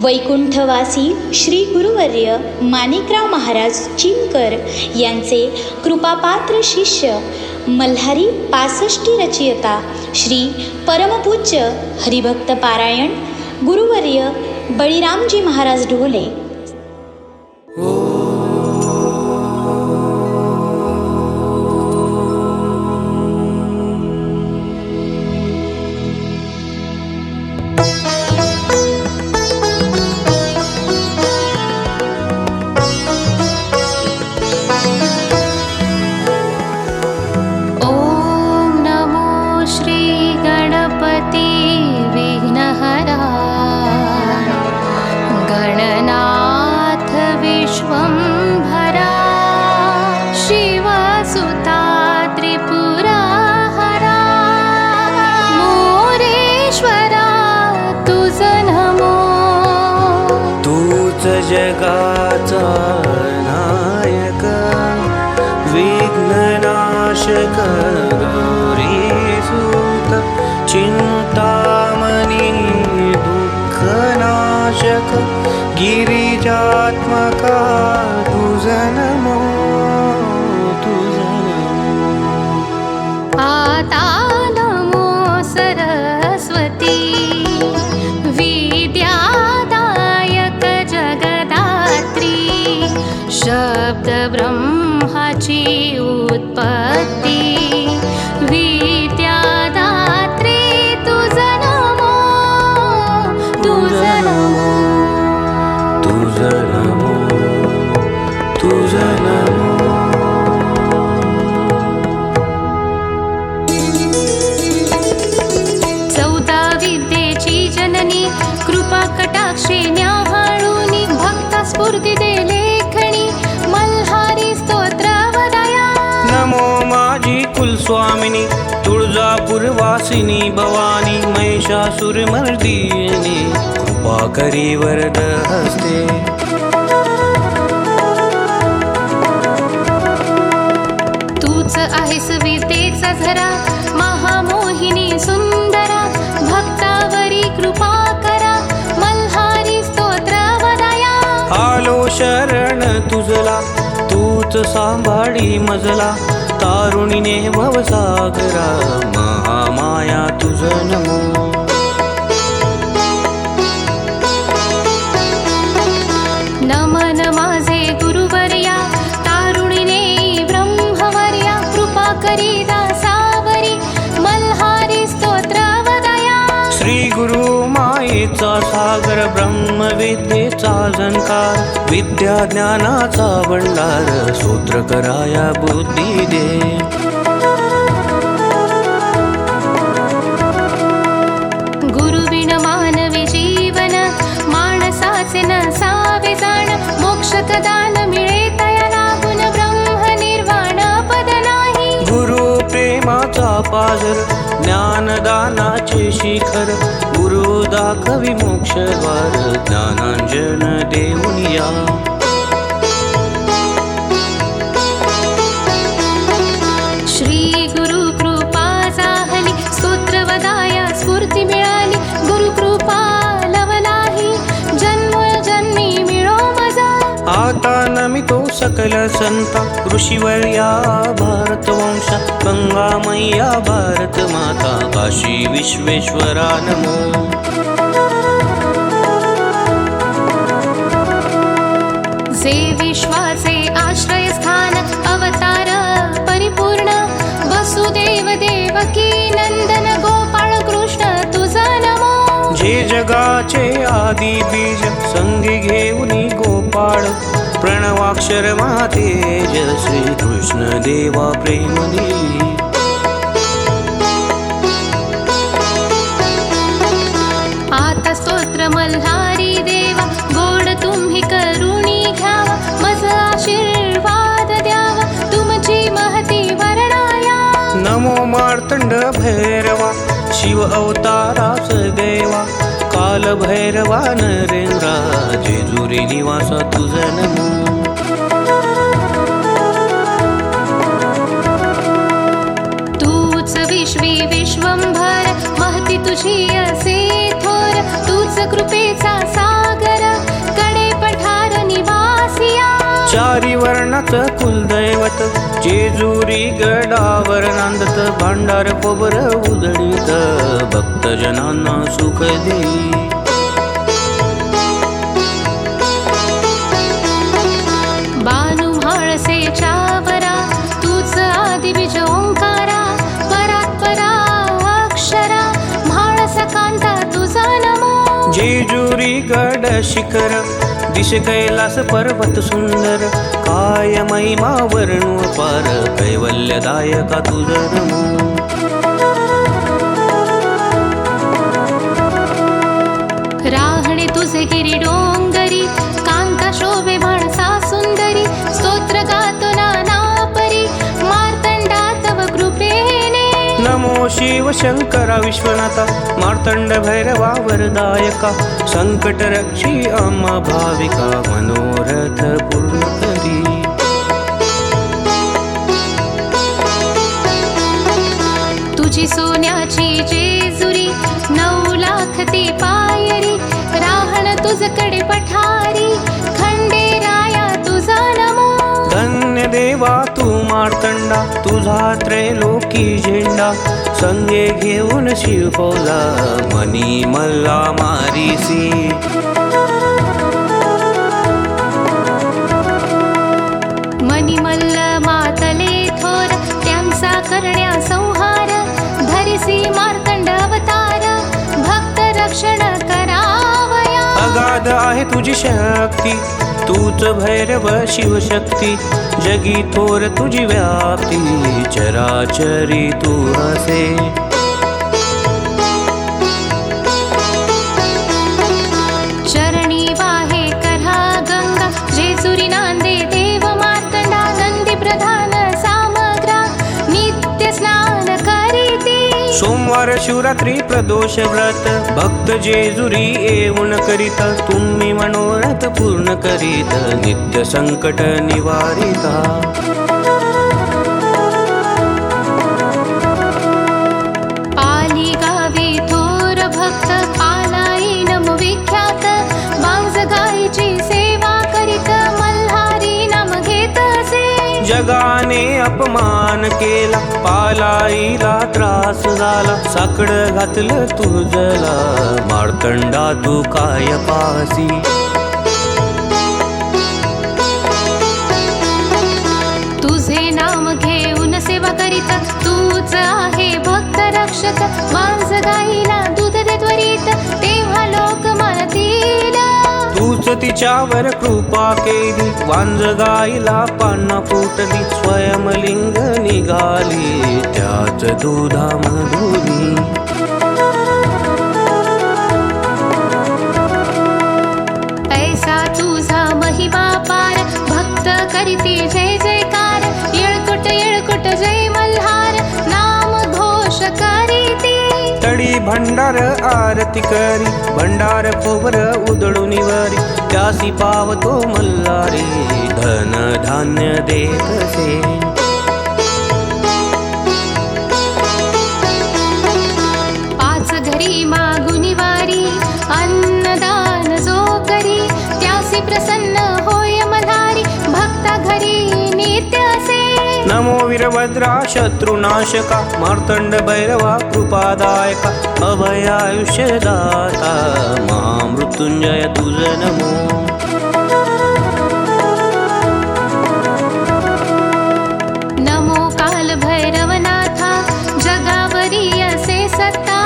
वैकुंठवासी श्री गुरुवर्य माणिकराव महाराज चिमकर यांचे कृपापात्र शिष्य मल्हारी 65 रचयिता श्री परमपूज्य हरिभक्त पारायण गुरुवर्य बळीरामजी महाराज ढोले। जगाचा नायक विघ्ननाशक गौरीसुत चिंतामणी दुःखनाशक गिरिजात्मका तुझ नमो तुझ नमो। आता नमो सरस्वती शब्द ब्रह्माची उत्पत्ती विद्यादात्री तुझ नमो तुझ नमो तुझ नमो तुझ नमो। चौदा विद्येची जननी कृपा कटाक्षे न्याहाळूनी भक्ता स्फूर्ती देले कुलस्वामिनी तुळजापूरवासिनी भवानी महिषासुरमर्दिनी कृपा करी वरद हस्ते। तूच आहेस विद्येचा झरा महामोहिनी सुंदरा भक्तावरी कृपा करा मल्हारी स्तोत्र वदया। आलो शरण तुझला तूच सांभाळी मजला तारुणीने भवसागरा महामाया तुझ नमो। नमन माझे गुरुवर्या तारुणीने ब्रह्मवर्या कृपा करी दासावरी मल्हारी स्तोत्र वदया। श्री गुरु मायेचा सागर ब्रह्मविद्येचा झंकार विद्या ज्ञानाचा भंडार सूत्र कराया बुद्धी दे। गुरुविण मानवी जीवन माणसाचे नसावे जाण मोक्षदान मिळे तया लागून ब्रह्म निर्वाण पद नाही। गुरु प्रेमाचा पाझर ज्ञानदानाचे शिखर गुरु दाखवी मोक्षद्वार ज्ञानांजन देऊन या। श्री गुरु कृपा जाहली स्तोत्र वदाया स्फूर्ती मिळाली गुरु कृपा लवलाही जन्मोजन्मी मिळो मजा। आता नमितो सकल संता ऋषीवर्या भारतवंश गंगा मैया भारत माता काशी विश्वेश्वरा नमो। जे विश्वाचे आश्रय स्थान अवतार परिपूर्ण वसुदेव देवकी नंदन गोपाळ कृष्ण तुझा नमो। जे जगाचे आदि बीज संगी घेऊनी गोपाळ प्रणवाक्षर मातेज श्री कृष्ण देवा प्रेम दे। आता स्तोत्र मल्हारी देवा गोड तुम्ही करुणी घ्यावा मज आशीर्वाद द्यावा तुमची महती वर्णाया। नमो मार्तंड भैरवा शिव अवतारास देवा काल भैरवा नरेंद्रा जेजुरी निवासा तुझ नमो। तूच विश्वी विश्वंभर महती तुझी असे थोर तूच कृपेचा सागर मनाचं कुलदैवत जेजुरी गडावर नांदत भांडार खोबर उधळीत भक्तजनांना सुख देई बानू म्हाळसेच्या वरा तूच आदिबीज ओंकारा परात्परा अक्षरा म्हाळसा कांता तुझा नमो जेजुरी गड शिखर दिश कैलास पर्वत सुंदर काय महिमा वर्णू पार कैवल्यदायका तुझ नमो राहणे तुझे गिरी डोंगरी कांता शोभे माणसा सुंदरी स्तोत्र गातो नाना परी मार्तंडा तव कृपेने नमो शिव शंकरा विश्वनाथा मार्तंड भैरवा वरदायका संकट रक्षी आम्हा भाविका मनोरथ पूर्ण करी तुझी सोन्याची जेजुरी 9 लाख ती पायरी राहण तुझकडे पठारी खंडेराया तुझा नमो धन्य देवा तू मार्तंडा तुझा त्रैलोकी झेंडा संगे घेऊन शिव पौला मनी मल्ला मारीसी मनिमल्ल मातले थोर त्यांचा करण्या संहार धरिसी मार्तंड अवतार भक्त रक्षण करावया अगाध आहे तुझी शक्ती तूच भैरव शिवशक्ती जगी थोर तुझी व्याप्ती चराचरी तू हसे चरणी वाहे करा गंगा जेजुरी नांदे देव मार्तंडा नंदी प्रधान सामग्रा नित्य स्नान करीती सोमवार शिवरात्री प्रदोष व्रत भक्त जेजुरी येऊन करीत तुम्ही मनोरथ पूर्ण करीत नित्य संकट निवारिता पाली गावी थोर भक्त पालाई नम विख्यात बांज गायची सेवा करीत मल्हारी नाम घेत असे जगाने अपमान केला पालाईला त्रास झाला साकड घातलं तुझला मार्तंडा तू काय पासी तुझे नाम घेऊन सेवा करीत तूच आहे भक्त रक्षक मांस गाईला दूध दे त्वरित तेव्हा लोक म्हणतील तूच तिच्यावर कृपा केली वांज गाईला पाना फुटली स्वयंलिंग निघाली त्याच दुधा मधुरी ऐसा तुझा महिमा पार भक्त करीती जय जयकार येळकोट जय मल्हार नाम घोष करीती तडी भंडार आरती करी भंडार खोबर उधळून वरी त्यासी पावतो मल्हारी धन धान्य देतसे पाच घरी मागुनी वारी अन्नदान जो करी त्यासी प्रसन्न होय मल्हारी भक्ता घरी नित्य असे नमो वीरभद्रा शत्रुनाशका मार्तंड भैरवा कृपादायका अभयायुष्यदाता महामृत्युंजय तुझ नमो नमो काल भैरवनाथा जगावरी असे सत्ता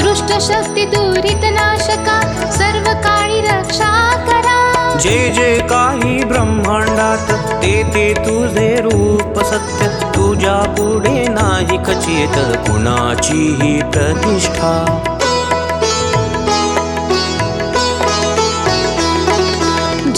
दृष्ट शक्ती दुरित नाशका सर्व काळी रक्षा करा जे जे काही ब्रह्मांडात ते तुझे रूप सत्य तुझ्या पुढे नाही खचित कुणाचीही प्रतिष्ठा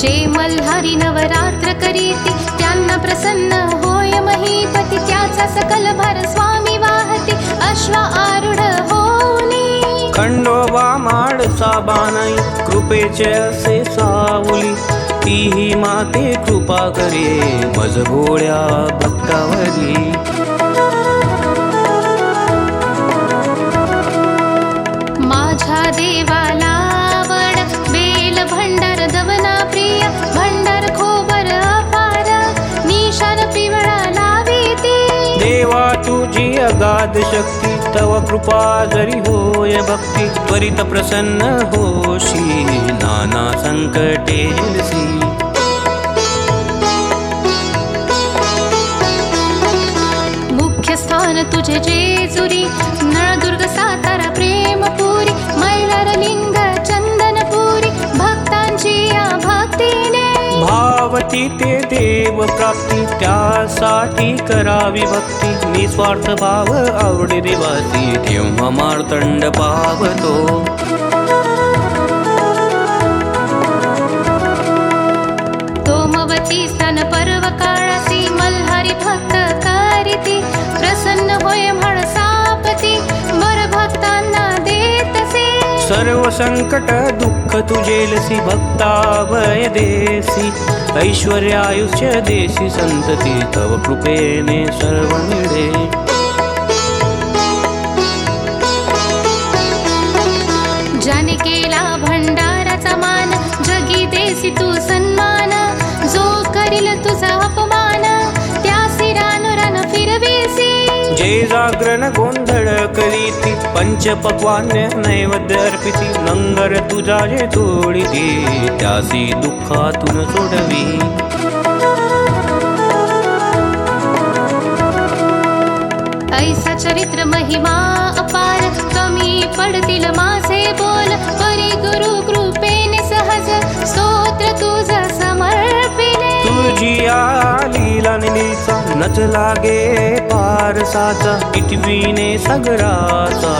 जे मल्हारी नवरात्र करीती त्यांना प्रसन्न होय महीपती त्याचा सकल भार स्वामी वाहती अश्वा आरूढ होनी खंडोबा माडसा बानाई कृपेचे असे सावली तीही माते कृपा करे मज भोळ्या भक्तावरी माझ्या देवाला आवड बेल भंडार दवना प्रिय भंडार खोबर अपार नी आदिशक्ती तव कृपा जरी होय भक्ती त्वरित प्रसन्न होशी नाना संकटे जेलसी मुख्य स्थान तुझे जेजुरी नळदुर्ग सातारा प्रेमपुरी मैलारलिंग चंदनपुरी भक्तांची या भक्तीने भावती ते देव प्राप्ती त्यासाठी करावी भक्ती निस्वार्थ भाव आवडे देवासी तेव्हा मार्तंड पावतो तोमवती स्तन पर्व काळासी मल्हारी भक्त कारिती प्रसन्न होय म्हण सापती वर भक्तांना देतसे सर्व संकट दुःख तुझेलसी भक्तावय देसी ऐश्वर्य आयुष्य देसी संतती तव कृपेने सर्व मिळे ज्याने केला भंडाराचा मान जगी देसी तू सन्मान जो करील तुझा अपमान त्यासी रान फिरवेसी जे जागरण गोंधळ करीती पंचपक्वान्य नैवेद्य अर्पिती लंगर तुझा जे तोडिती त्यासी दुःखातून सोडवी ऐसा चरित्र महिमा अपार कमी पडतील माझे बोल परी गुरु कृपेने सहज स्तोत्र तुझ समर्पिले तुझी लीला निलीचा नच लागे पारसाचा इटवीने सगराचा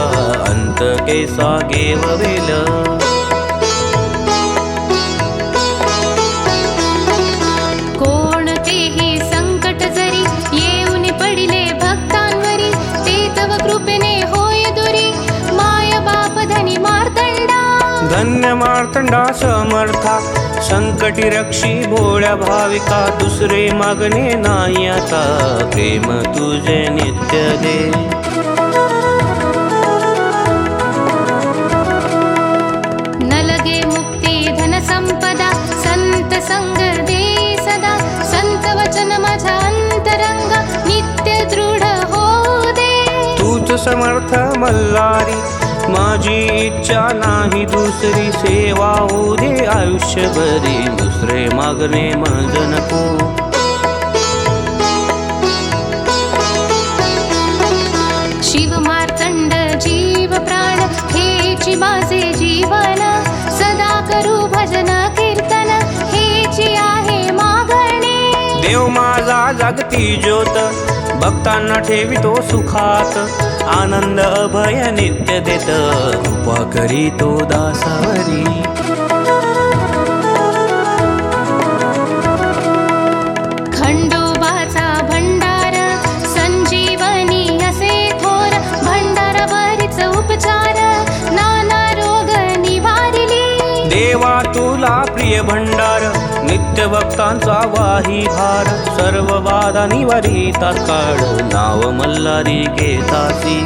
अंत केसा गेववेल कोणतेही संकट जरी येऊन पडिले भक्तांवरी ते तव कृपेने होय दुरी माय बाप धनी मार्तंडा धन्य मार्तंडा समर्था संकटी रक्षी भोळ्या भाविका दुसरे मागणे नाही आता प्रेम तुझे नित्य दे न लगे मुक्ती धन संपदा संत संग दे सदा संत वचन माझा अंतरंग नित्य दृढ हो दे तूच समर्थ मल्हारी माझी इच्छा नाही दुसरी सेवा होऊ दे आयुष्यभरी दुसरे मागणे माझ नको शिव मार्तंड जीव प्राण हेची माझे जीवन सदा करू भजन कीर्तन हेची आहे मागणे देव माझा जागती ज्योत भक्तांना ठेवितो सुखात आनंद अभय नित्य देत कृपा करीतो दासावरी खंडोबाचा भंडार संजीवनी असे थोर भंडारावरीच उपचार नाना रोग निवारिली देवा तुला प्रिय भंडार नित्य भक्तांचा वाही भार सर्व बाधा निवारी तात्काळ नाव मल्हारी घेतासी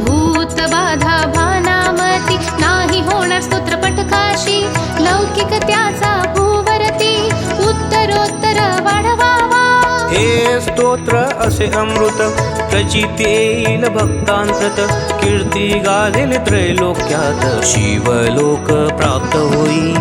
भूत बाधा भानामती नाही होणार स्तोत्र पटकाशी लौकिक त्याचा भूवरती उत्तरोत्तर वाढवावा हे स्तोत्र असे अमृत प्रचिती येईल भक्तांप्रत कीर्ती गाजेल त्रैलोक्यात शिवलोक प्राप्त होई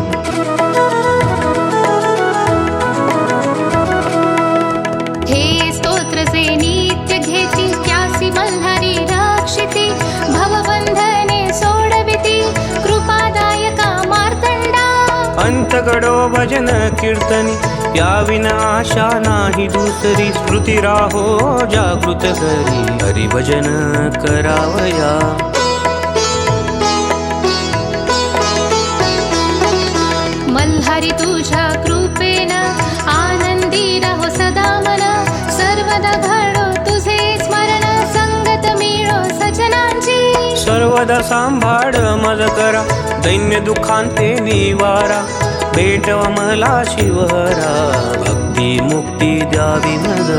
हे स्तोत्र जे नित्य घेती त्यासी मल्हारी रक्षिती भवबंधने सोडविती कृपादायका मार्तंडा अंतगडो भजन कीर्तनी याविना आशा नाही दुसरी स्मृती राहो जागृत करी हरिभजन करावया मल्हारी तुझ्या कृपेन आनंदी राहो सदा मन सर्वदा घडो तुझे स्मरण संगत मिळो सजनांची सर्वदा सांभाळ मज करा दैन्य दुःखांते निवारा भेटव मला शिवहरा भक्ती मुक्ती द्यावी मज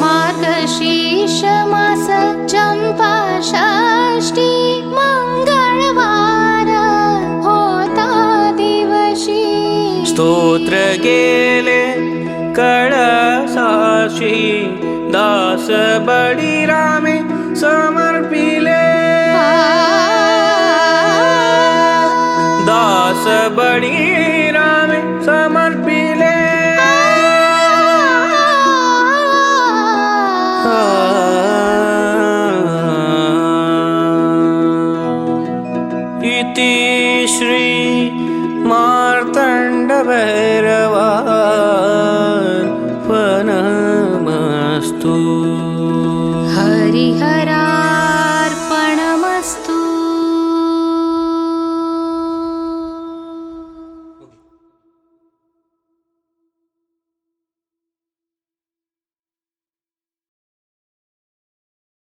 मार्गशीर्ष मास चंपा षष्ठी मंगळवार होता गेले कळसाशी दास बळीरामे समर्पिले दास बळीरामे समर्पिले इति श्री मार्तण्ड भैरवार्पणमस्तु हरिहर